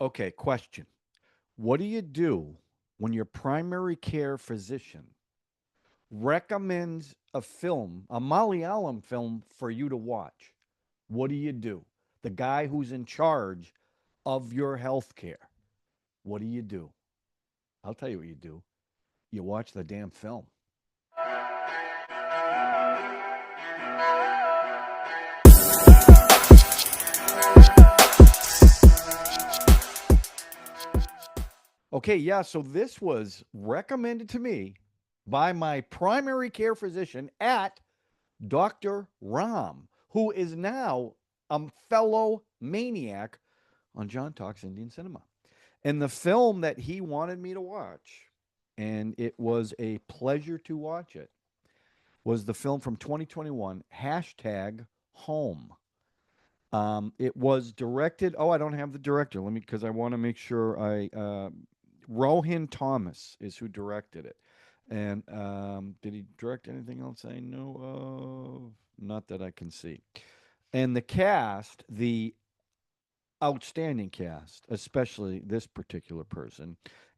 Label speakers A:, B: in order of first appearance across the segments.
A: Okay, question. What do you do when your primary care physician recommends a film, a Malayalam film for you to watch? What do you do? The guy who's in charge of your health care. What do you do? I'll tell you what you do. You watch the damn film. Okay, yeah, so this was recommended to me by my primary care physician at Dr. Ram, who is now a fellow maniac on John Talks Indian Cinema. And the film that he wanted me to watch, and it was a pleasure to watch it, was the film from 2021, hashtag Home. It was directed. Oh, I don't have the director. Let me, because I want to make sure I. Rojin Thomas is who directed it. And did he direct anything else I know of? Not that I can see. And the cast, the outstanding cast, especially this particular person,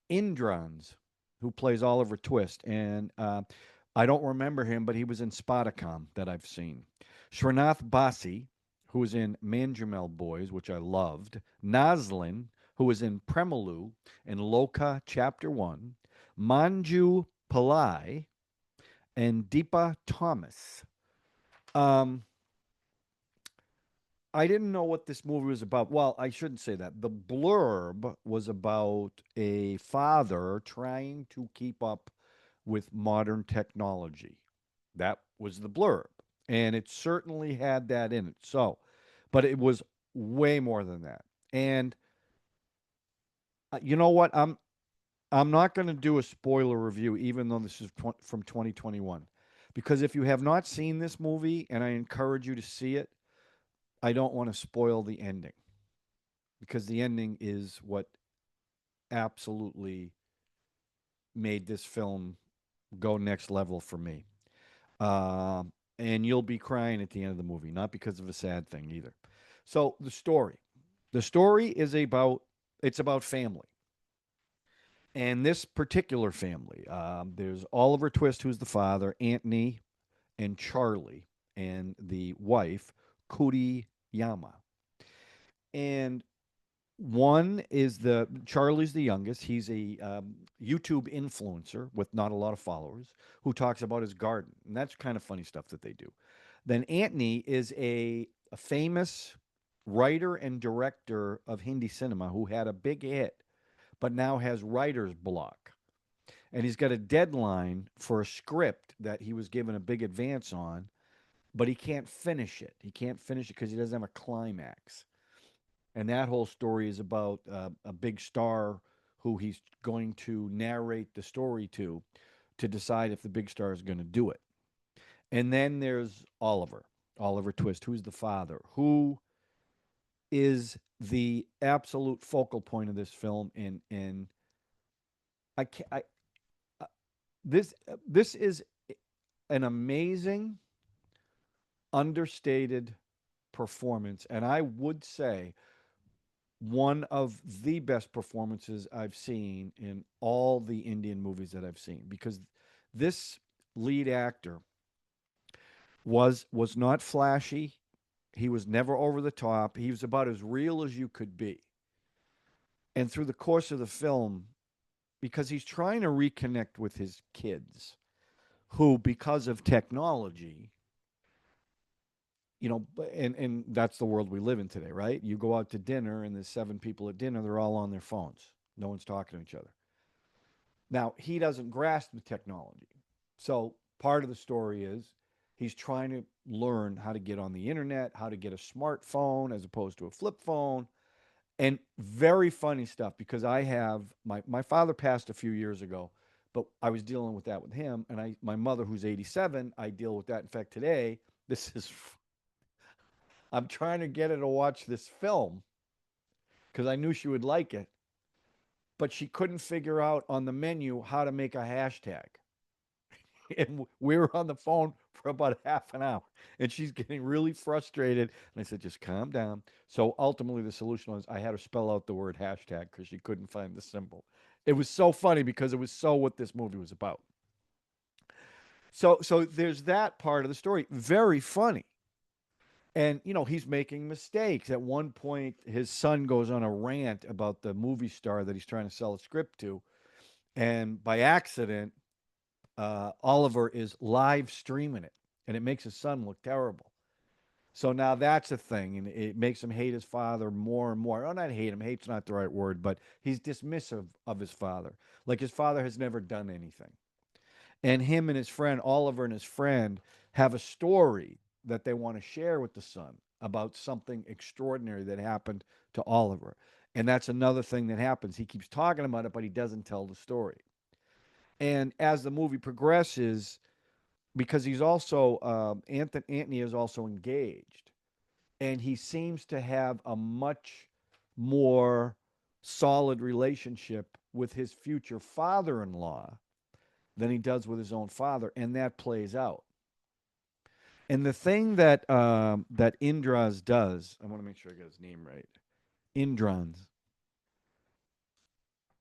A: Indrans, who plays Oliver Twist. And I don't remember him, but he was in Spadikam that I've seen. Sreenath Bhasi, who was in Manjummel Boys, which I loved. Naslen, who was in Premalu and Lokah Chapter One. Manju Pillai, and Deepa Thomas. Um, I didn't know what this movie was about. Well, I shouldn't say that. The blurb was about a father trying to keep up with modern technology. That was the blurb. And it certainly had that in it. So, but it was way more than that. And you know what? I'm not going to do a spoiler review even though this is from 2021. Because if you have not seen this movie and I encourage you to see it, I don't want to spoil the ending because the ending is what absolutely made this film go next level for me. And you'll be crying at the end of the movie, not because of a sad thing either. So the story is about it's about family, and this particular family. There's Oliver Twist, who's the father, Anthony, and Charlie, and the wife, Kuri Yama. And one is the Charlie's the youngest. He's a YouTube influencer with not a lot of followers who talks about his garden, and that's kind of funny stuff that they do. Then Antony is a famous writer and director of Hindi cinema who had a big hit, but now has writer's block, and he's got a deadline for a script that he was given a big advance on, but he can't finish it. He can't finish it because he doesn't have a climax. And that whole story is about a big star who he's going to narrate the story to decide if the big star is going to do it. And then there's Oliver Twist, who's the father, who is the absolute focal point of this film. And I can't, uh, this is an amazing, understated performance, and I would say one of the best performances I've seen in all the Indian movies that I've seen because this lead actor was not flashy. He was never over the top. He was about as real as you could be. And through the course of the film, because he's trying to reconnect with his kids, who, because of technology, and that's the world we live in today, right? You go out to dinner and there's seven people at dinner, they're all on their phones. No one's talking to each other. Now, he doesn't grasp the technology. So, part of the story is he's trying to learn how to get on the internet, how to get a smartphone as opposed to a flip phone. And very funny stuff because I have my father passed a few years ago, but I was dealing with that with him. And my mother, who's 87, I deal with that. In fact, today, this is, I'm trying to get her to watch this film because I knew she would like it, but she couldn't figure out on the menu how to make a hashtag. And we were on the phone for about half an hour, and she's getting really frustrated. And I said, just calm down. So ultimately, the solution was I had her spell out the word hashtag because she couldn't find the symbol. It was so funny because it was so what this movie was about. So there's that part of the story. Very funny. And he's making mistakes. At one point, his son goes on a rant about the movie star that he's trying to sell a script to, and by accident, Oliver is live streaming it, and it makes his son look terrible. So now that's a thing, and it makes him hate his father more and more. Oh, not hate him. Hate's not the right word, but he's dismissive of his father. Like his father has never done anything. And him and his friend, Oliver and his friend, have a story that they want to share with the son about something extraordinary that happened to Oliver. And that's another thing that happens. He keeps talking about it, but he doesn't tell the story. And as the movie progresses, because he's also Anthony is also engaged, and he seems to have a much more solid relationship with his future father-in-law than he does with his own father, and that plays out. And the thing that Indras does, I want to make sure I get his name right. Indrans.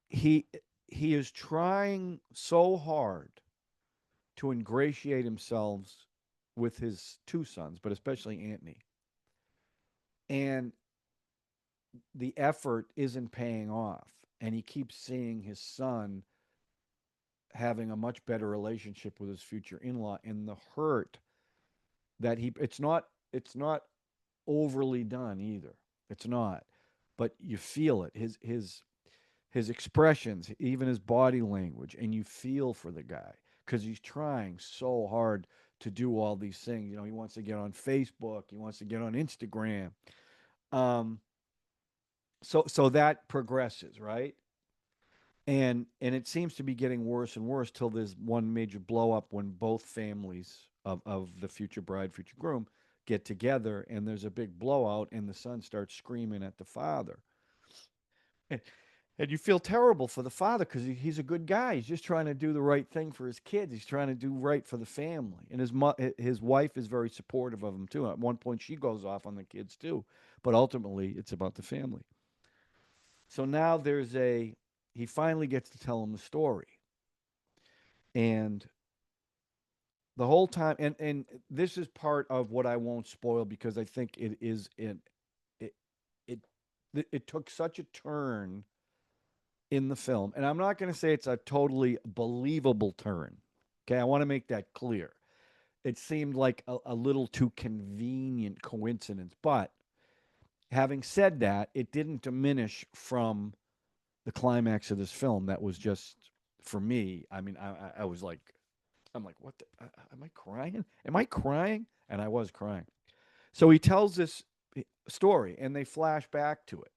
A: He he is trying so hard to ingratiate himself with his two sons, but especially Antony. And the effort isn't paying off. And he keeps seeing his son having a much better relationship with his future in-law, and the hurt that he it's not overly done either. It's not. But you feel it. His expressions, even his body language, and you feel for the guy because he's trying so hard to do all these things. He wants to get on Facebook, he wants to get on Instagram. Um, so that progresses, right? And it seems to be getting worse and worse till there's one major blow up when both families of the future bride, future groom get together, and there's a big blowout, and the son starts screaming at the father. And, and you feel terrible for the father because he's a good guy. He's just trying to do the right thing for his kids. He's trying to do right for the family. And his wife is very supportive of him too. At one point, she goes off on the kids too, but ultimately, it's about the family. So now he finally gets to tell him the story, and the whole time, and this is part of what I won't spoil because I think it it it took such a turn in the film. And I'm not going to say it's a totally believable turn. Okay, I want to make that clear. It seemed like a little too convenient coincidence. But having said that, it didn't diminish from the climax of this film. That was just, for me, I mean, I was like, I'm like, what? Am I crying? Am I crying? And I was crying. So he tells this story, and they flash back to it.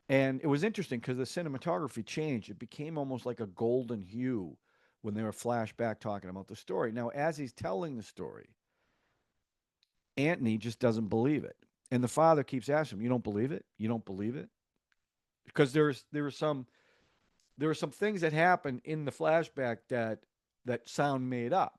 A: And it was interesting because the cinematography changed. It became almost like a golden hue when they were flashback talking about the story. Now, as he's telling the story, Antony just doesn't believe it. And the father keeps asking him, "You don't believe it? You don't believe it?" Because there are some things that happen in the flashback that sound made up.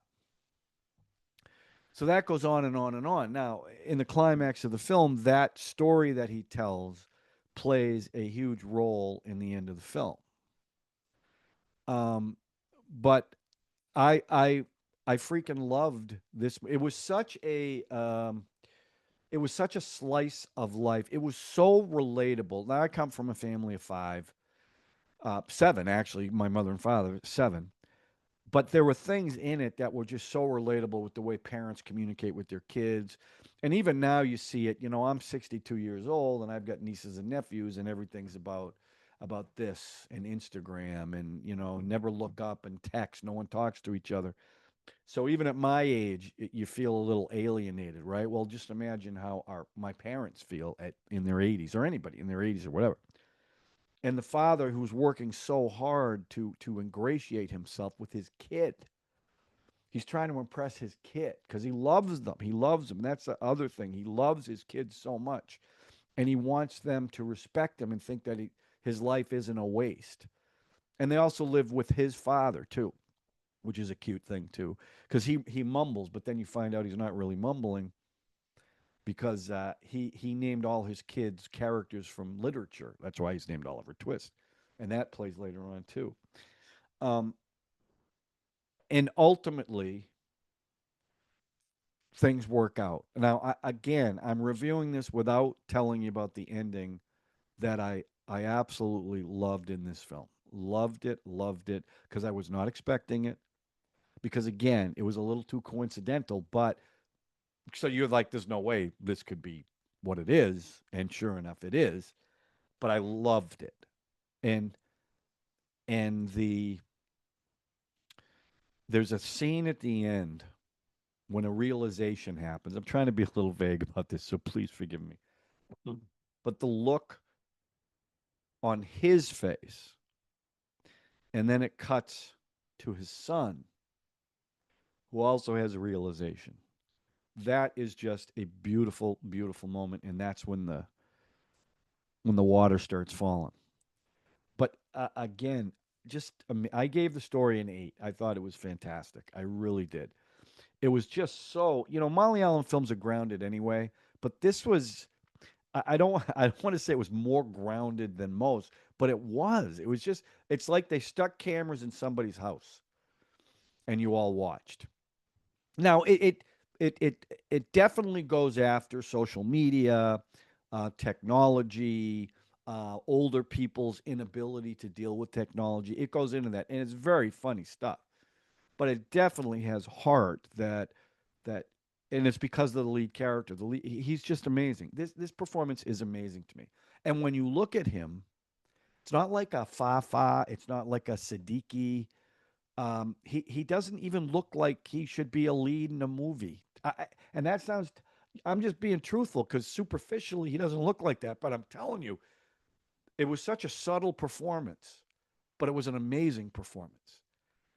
A: So that goes on and on and on. Now, in the climax of the film, that story that he tells plays a huge role in the end of the film. Um, but I I freaking loved this. It was such a slice of life. It was so relatable. Now I come from a family of five, seven actually. My mother and father, seven. But there were things in it that were just so relatable with the way parents communicate with their kids. And even now you see it. I'm 62 years old and I've got nieces and nephews, and everything's about this and Instagram and never look up and text. No one talks to each other. So even at my age, you feel a little alienated, right? Well, just imagine how my parents feel in their 80s, or anybody in their 80s or whatever. And the father who's working so hard to ingratiate himself with his kid. He's trying to impress his kid because he loves them. He loves them. That's the other thing. He loves his kids so much, and he wants them to respect him and think that his life isn't a waste. And they also live with his father too. which is a cute thing too, because he mumbles, but then you find out he's not really mumbling because he named all his kids characters from literature. That's why he's named Oliver Twist, and that plays later on too. Um, and ultimately, things work out. Now, again, I'm reviewing this without telling you about the ending that I absolutely loved in this film. Loved it because I was not expecting it. Because again, it was a little too coincidental, but so you're like, there's no way this could be what it is, and sure enough, it is. But I loved it, and the there's a scene at the end when a realization happens. I'm trying to be a little vague about this, so please forgive me. But the look on his face, and then it cuts to his son, who also has a realization. That is just a beautiful, beautiful moment, and that's when the water starts falling. But again, just I gave the story an 8. I thought it was fantastic. I really did. It was just so, Malayalam films are grounded anyway, but this was I don't I don't want to say it was more grounded than most, but it was. It was just it's like they stuck cameras in somebody's house and you all watched. Now it definitely goes after social media, technology, older people's inability to deal with technology. It goes into that, and it's very funny stuff. But it definitely has heart that, and it's because of the lead character. He's just amazing. This performance is amazing to me. And when you look at him, it's not like a Fafa. It's not like a Siddiqui. He doesn't even look like he should be a lead in a movie. And that sounds. I'm just being truthful because superficially he doesn't look like that. But I'm telling you, it was such a subtle performance, but it was an amazing performance.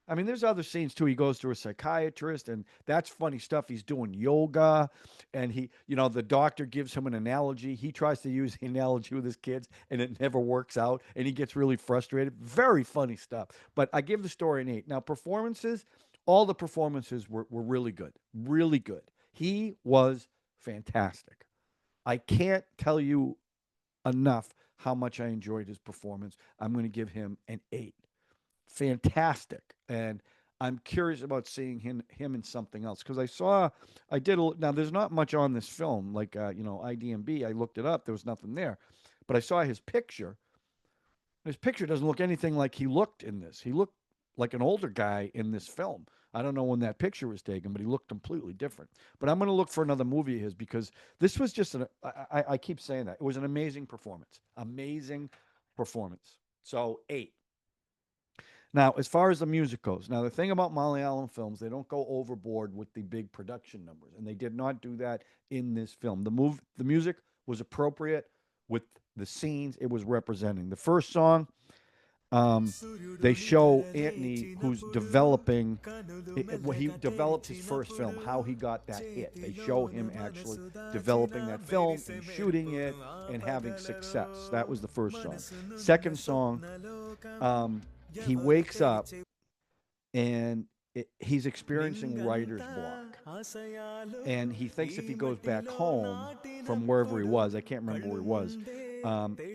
A: I mean, there's other scenes too. He goes to a psychiatrist, and that's funny stuff. He's doing yoga, and the doctor gives him an analogy. He tries to use the analogy with his kids, and it never works out, and he gets really frustrated. Very funny stuff. But I give the story an 8. Now, performances, all the performances were really good. Really good. He was fantastic. I can't tell you enough how much I enjoyed his performance. I'm going to give him an 8. Fantastic. And I'm curious about seeing him in something else because I did now. There's not much on this film, like IDMB. I looked it up. There was nothing there, but I saw his picture. His picture doesn't look anything like he looked in this. He looked like an older guy in this film. I don't know when that picture was taken, but he looked completely different. But I'm going to look for another movie of his because this was just I keep saying that it was an amazing performance. Amazing performance. So 8. Now, as far as the music goes, now the thing about Malayalam films, they don't go overboard with the big production numbers, and they did not do that in this film. The music was appropriate with the scenes it was representing. The first song, um, they show Anthony who's developing. Well, he developed his first film, how he got that hit. They show him actually developing that film and shooting it and having success. That was the first song. Second song, um, he wakes up and he's experiencing writer's block. And he thinks if he goes back home from wherever he was, I can't remember where he was,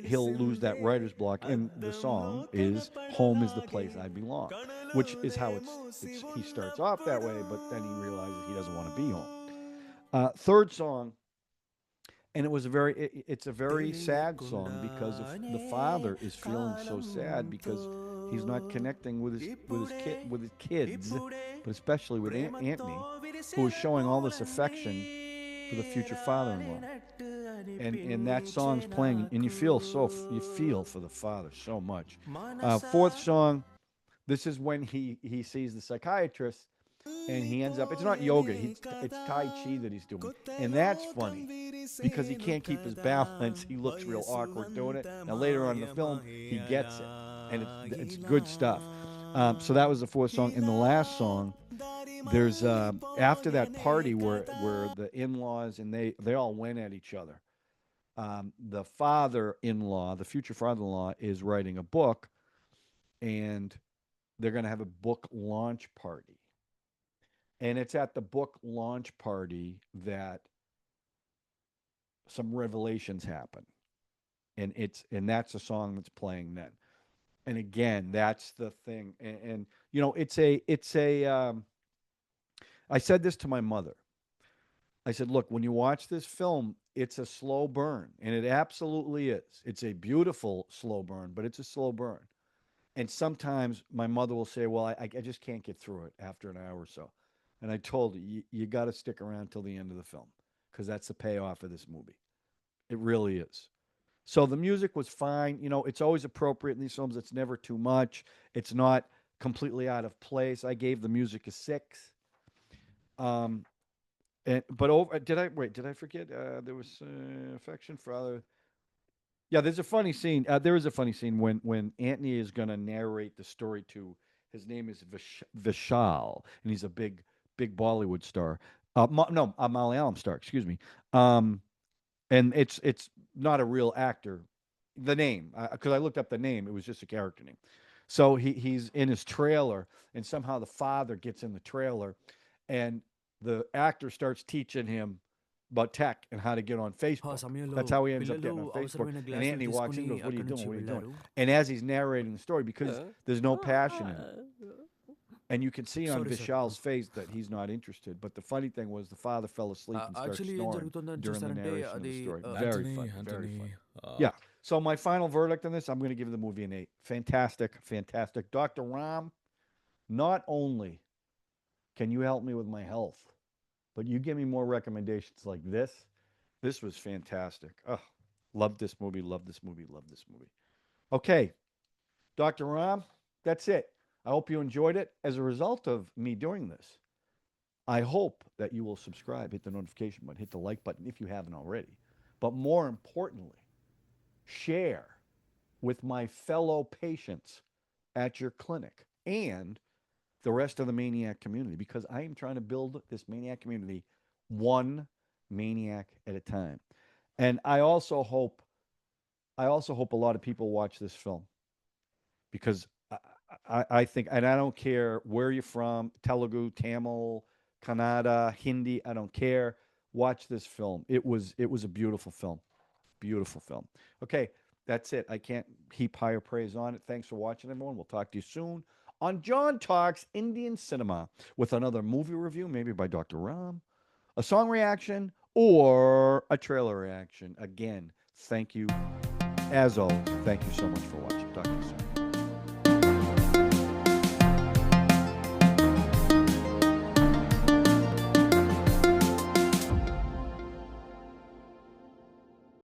A: he'll lose that writer's block. And the song is "Home is the place I belong," which is how he starts off that way, but then he realizes he doesn't want to be home. Third song, and it's a very sad song because of the father is feeling so sad because he's not connecting with his kids, but especially with Anthony, who is showing all this affection for the future father-in-law. And that song's playing, and you feel for the father so much. Fourth song, this is when he sees the psychiatrist, and he ends up. It's not yoga. It's Tai Chi that he's doing, and that's funny because he can't keep his balance. He looks real awkward doing it. Now later on in the film, he gets it, and it's good stuff. So that was the fourth song, and the last song. There's after that party where the in-laws and they all went at each other. The father-in-law, the future father-in-law, is writing a book, and they're going to have a book launch party. And it's at the book launch party that some revelations happen. And that's a song that's playing then. And again, that's the thing. And you know, I said this to my mother. I said, look, when you watch this film, it's a slow burn, and it absolutely is. It's a beautiful slow burn, but it's a slow burn. And sometimes my mother will say, well, I just can't get through it after an hour or so. And I told her, you got to stick around till the end of the film because that's the payoff of this movie. It really is. So the music was fine. You know, it's always appropriate in these films. It's never too much. It's not completely out of place. I gave the music a 6. Um, but over did I wait? Did I forget? There was affection for other. Yeah, there's a funny scene. There is a funny scene when Anthony is going to narrate the story to. His name is Vishal, and he's a big Bollywood star. No, a Malayalam star. Excuse me. Um, and it's not a real actor. The name, because I looked up the name, it was just a character name. So he's in his trailer, and somehow the father gets in the trailer, and the actor starts teaching him about tech and how to get on
B: ఆ
A: Facebook.
B: సమయంలో
A: That's how he ends up
B: పిల్లలు
A: getting on Facebook.
B: అవసరమైన
A: And
B: గ్లాసులు
A: Anthony walks in
B: తీసుకుని
A: and goes, "What are you
B: అక్కడి
A: doing?
B: నుంచి
A: What are you doing?"
B: వెళ్ళారు.
A: And as he's narrating the story, because there's no passion in it, and you can see on
B: sorry sir.
A: Vishal's face that he's not interested. But the funny thing was, the father fell asleep and started
B: actually ఏం
A: snoring
B: జరుగుతుందని
A: during the
B: చూస్తారంటే
A: narration of
B: అది
A: the story. Very
C: Anthony,
A: funny, very
C: Anthony.
A: funny. Yeah. So my final verdict on this, I'm going to give the movie an 8. Fantastic, fantastic. Dr. Ram, not only can you help me with my health, but you give me more recommendations like this. This was fantastic. Oh, love this movie, love this movie, love this movie. Okay, Dr. Ram, that's it. I hope you enjoyed it. As a result of me doing this, I hope that you will subscribe, hit the notification button, hit the like button if you haven't already. But more importantly, share with my fellow patients at your clinic and the rest of the maniac community because I am trying to build this maniac community one maniac at a time. And I also hope a lot of people watch this film because I think, and I don't care where you're from, Telugu, Tamil, Kannada, Hindi, I don't care. Watch this film. It was a beautiful film. Beautiful film. Okay, that's it. I can't heap higher praise on it. Thanks for watching, everyone. We'll talk to you soon on John Talks Indian Cinema with another movie review, maybe by Dr. Ram, a song reaction, or a trailer reaction. Again, thank you. As always, thank you so much for watching. Talk to you soon.